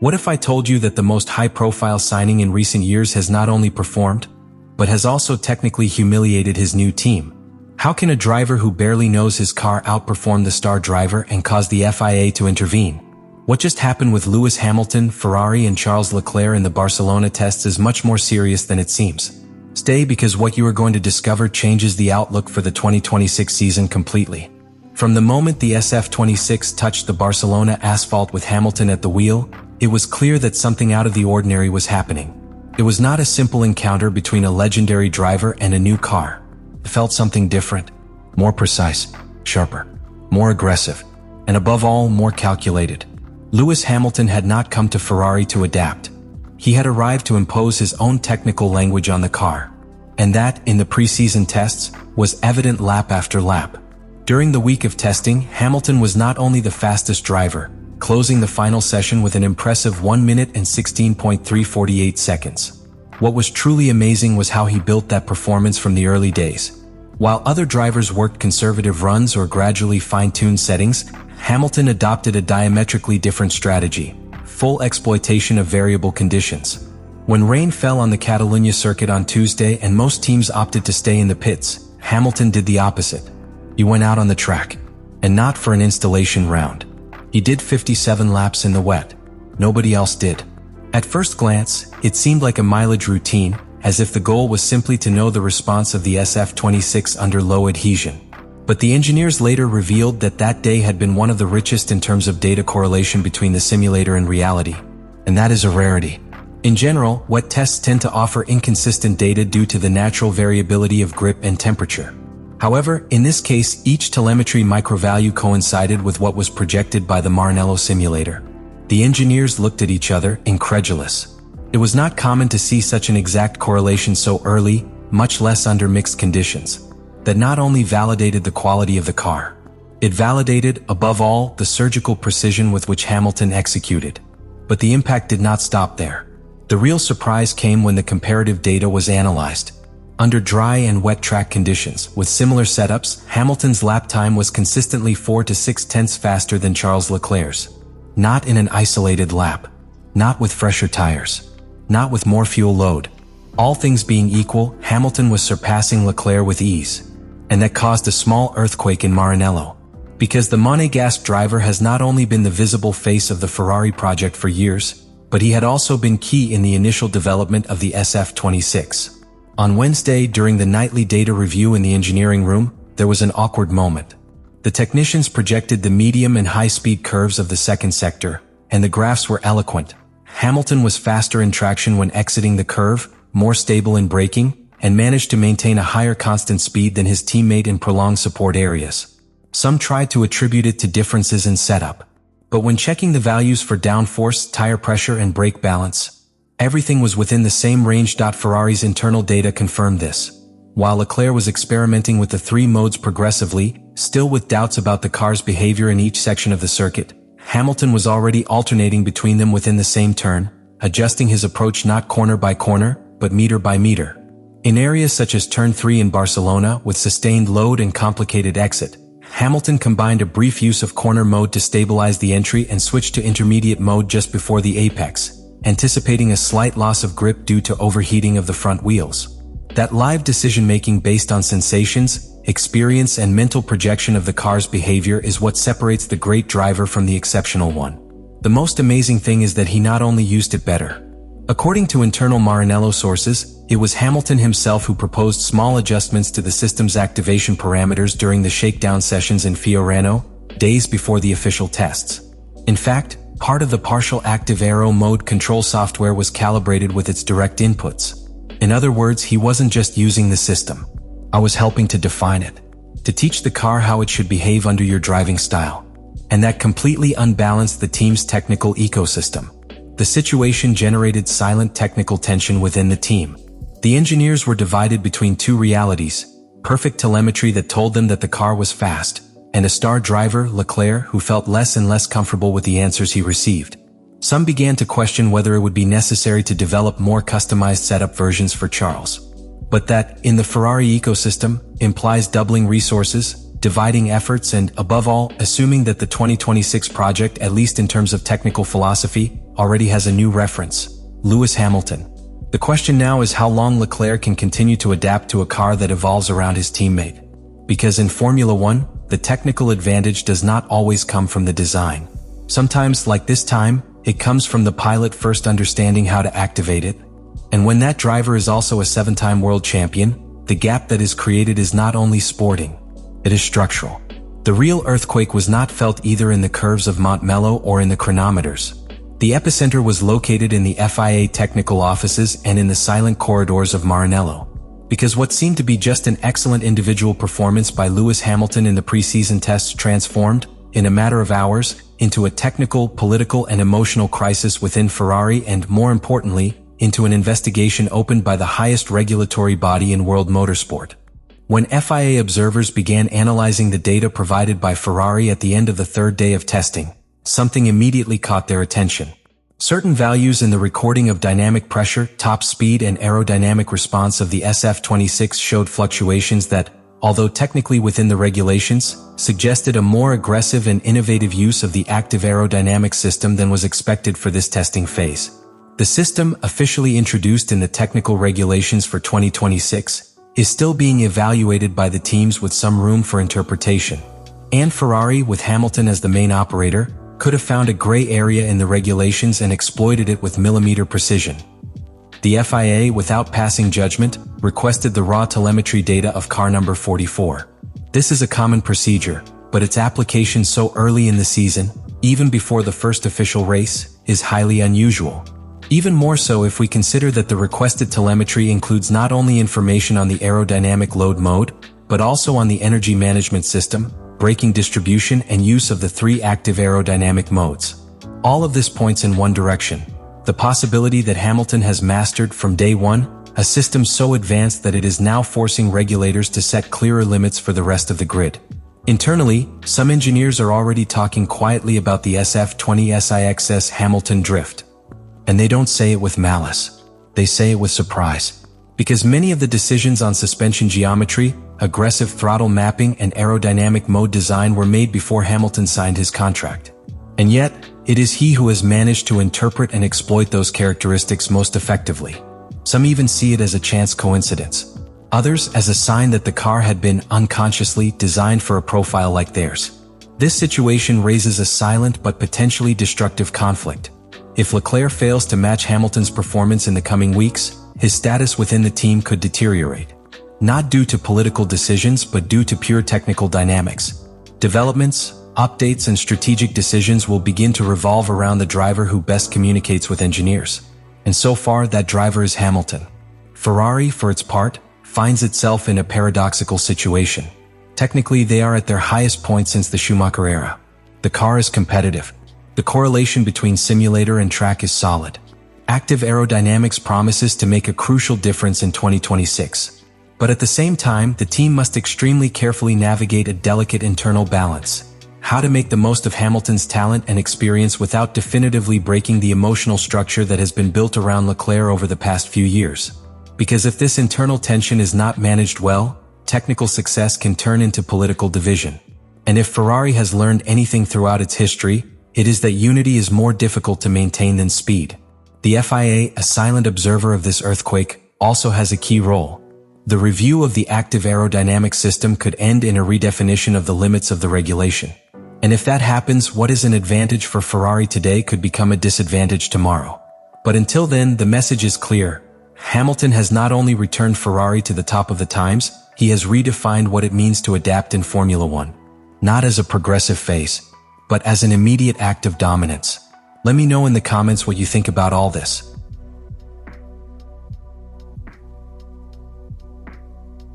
What if I told you that the most high-profile signing in recent years has not only performed, but has also technically humiliated his new team? How can a driver who barely knows his car outperform the star driver and cause the FIA to intervene? What just happened with Lewis Hamilton, Ferrari, and Charles Leclerc in the Barcelona tests is much more serious than it seems. Stay, because what you are going to discover changes the outlook for the 2026 season completely. From the moment the SF26 touched the Barcelona asphalt with Hamilton at the wheel, it was clear that something out of the ordinary was happening. It was not a simple encounter between a legendary driver and a new car. It felt something different, more precise, sharper, more aggressive, and above all, more calculated. Lewis Hamilton had not come to Ferrari to adapt. He had arrived to impose his own technical language on the car. And that, in the preseason tests, was evident lap after lap. During the week of testing, Hamilton was not only the fastest driver, closing the final session with an impressive 1 minute and 16.348 seconds. What was truly amazing was how he built that performance from the early days. While other drivers worked conservative runs or gradually fine-tuned settings, Hamilton adopted a diametrically different strategy: full exploitation of variable conditions. When rain fell on the Catalunya circuit on Tuesday and most teams opted to stay in the pits, Hamilton did the opposite. He went out on the track, and not for an installation round. He did 57 laps in the wet. Nobody else did. At first glance, it seemed like a mileage routine, as if the goal was simply to know the response of the SF26 under low adhesion. But the engineers later revealed that that day had been one of the richest in terms of data correlation between the simulator and reality. And that is a rarity. In general, wet tests tend to offer inconsistent data due to the natural variability of grip and temperature. However, in this case, each telemetry microvalue coincided with what was projected by the Maranello simulator. The engineers looked at each other, incredulous. It was not common to see such an exact correlation so early, much less under mixed conditions. That not only validated the quality of the car, it validated, above all, the surgical precision with which Hamilton executed. But the impact did not stop there. The real surprise came when the comparative data was analyzed. Under dry and wet track conditions, with similar setups, Hamilton's lap time was consistently 4 to 6 tenths faster than Charles Leclerc's. Not in an isolated lap. Not with fresher tires. Not with more fuel load. All things being equal, Hamilton was surpassing Leclerc with ease. And that caused a small earthquake in Maranello. Because the Monegasque driver has not only been the visible face of the Ferrari project for years, but he had also been key in the initial development of the SF26. On Wednesday, during the nightly data review in the engineering room, there was an awkward moment. The technicians projected the medium and high-speed curves of the second sector, and the graphs were eloquent. Hamilton was faster in traction when exiting the curve, more stable in braking, and managed to maintain a higher constant speed than his teammate in prolonged support areas. Some tried to attribute it to differences in setup. But when checking the values for downforce, tire pressure, and brake balance, everything was within the same range. Ferrari's internal data confirmed this. While Leclerc was experimenting with the 3 modes progressively, still with doubts about the car's behavior in each section of the circuit, Hamilton was already alternating between them within the same turn, adjusting his approach not corner by corner, but meter by meter. In areas such as Turn 3 in Barcelona, with sustained load and complicated exit, Hamilton combined a brief use of corner mode to stabilize the entry and switched to intermediate mode just before the apex, anticipating a slight loss of grip due to overheating of the front wheels. That live decision-making based on sensations, experience, and mental projection of the car's behavior is what separates the great driver from the exceptional one. The most amazing thing is that he not only used it better. According to internal Maranello sources, it was Hamilton himself who proposed small adjustments to the system's activation parameters during the shakedown sessions in Fiorano, days before the official tests. In fact, part of the partial active aero mode control software was calibrated with its direct inputs. In other words, he wasn't just using the system. I was helping to define it, to teach the car how it should behave under your driving style. And that completely unbalanced the team's technical ecosystem. The situation generated silent technical tension within the team. The engineers were divided between 2 realities: perfect telemetry that told them that the car was fast, and a star driver, Leclerc, who felt less and less comfortable with the answers he received. Some began to question whether it would be necessary to develop more customized setup versions for Charles. But that, in the Ferrari ecosystem, implies doubling resources, dividing efforts, and, above all, assuming that the 2026 project, at least in terms of technical philosophy, already has a new reference: Lewis Hamilton. The question now is how long Leclerc can continue to adapt to a car that evolves around his teammate. Because in Formula One, the technical advantage does not always come from the design. Sometimes, like this time, it comes from the pilot first understanding how to activate it. And when that driver is also a 7-time world champion, the gap that is created is not only sporting, it is structural. The real earthquake was not felt either in the curves of Mont Mello or in the chronometers. The epicenter was located in the FIA technical offices and in the silent corridors of Maranello. Because what seemed to be just an excellent individual performance by Lewis Hamilton in the preseason tests transformed, in a matter of hours, into a technical, political, and emotional crisis within Ferrari and, more importantly, into an investigation opened by the highest regulatory body in world motorsport. When FIA observers began analyzing the data provided by Ferrari at the end of the third day of testing, something immediately caught their attention. Certain values in the recording of dynamic pressure, top speed, and aerodynamic response of the SF26 showed fluctuations that, although technically within the regulations, suggested a more aggressive and innovative use of the active aerodynamic system than was expected for this testing phase. The system, officially introduced in the technical regulations for 2026, is still being evaluated by the teams with some room for interpretation. And Ferrari, with Hamilton as the main operator, could have found a gray area in the regulations and exploited it with millimeter precision. The FIA, without passing judgment, requested the raw telemetry data of car number 44. This is a common procedure, but its application so early in the season, even before the first official race, is highly unusual. Even more so if we consider that the requested telemetry includes not only information on the aerodynamic load mode, but also on the energy management system, braking distribution, and use of the 3 active aerodynamic modes. All of this points in one direction: the possibility that Hamilton has mastered from day one a system so advanced that it is now forcing regulators to set clearer limits for the rest of the grid. Internally, some engineers are already talking quietly about the SF20SIXS Hamilton drift. And they don't say it with malice. They say it with surprise. Because many of the decisions on suspension geometry, aggressive throttle mapping, and aerodynamic mode design were made before Hamilton signed his contract. And yet, it is he who has managed to interpret and exploit those characteristics most effectively. Some even see it as a chance coincidence. Others as a sign that the car had been unconsciously designed for a profile like theirs. This situation raises a silent but potentially destructive conflict. If Leclerc fails to match Hamilton's performance in the coming weeks, his status within the team could deteriorate. Not due to political decisions, but due to pure technical dynamics. Developments, updates, and strategic decisions will begin to revolve around the driver who best communicates with engineers. And so far, that driver is Hamilton. Ferrari, for its part, finds itself in a paradoxical situation. Technically, they are at their highest point since the Schumacher era. The car is competitive. The correlation between simulator and track is solid. Active aerodynamics promises to make a crucial difference in 2026. But at the same time, the team must extremely carefully navigate a delicate internal balance. How to make the most of Hamilton's talent and experience without definitively breaking the emotional structure that has been built around Leclerc over the past few years. Because if this internal tension is not managed well, technical success can turn into political division. And if Ferrari has learned anything throughout its history, it is that unity is more difficult to maintain than speed. The FIA, a silent observer of this earthquake, also has a key role. The review of the active aerodynamic system could end in a redefinition of the limits of the regulation. And if that happens, what is an advantage for Ferrari today could become a disadvantage tomorrow. But until then, the message is clear. Hamilton has not only returned Ferrari to the top of the times, he has redefined what it means to adapt in Formula One. Not as a progressive phase, but as an immediate act of dominance. Let me know in the comments what you think about all this.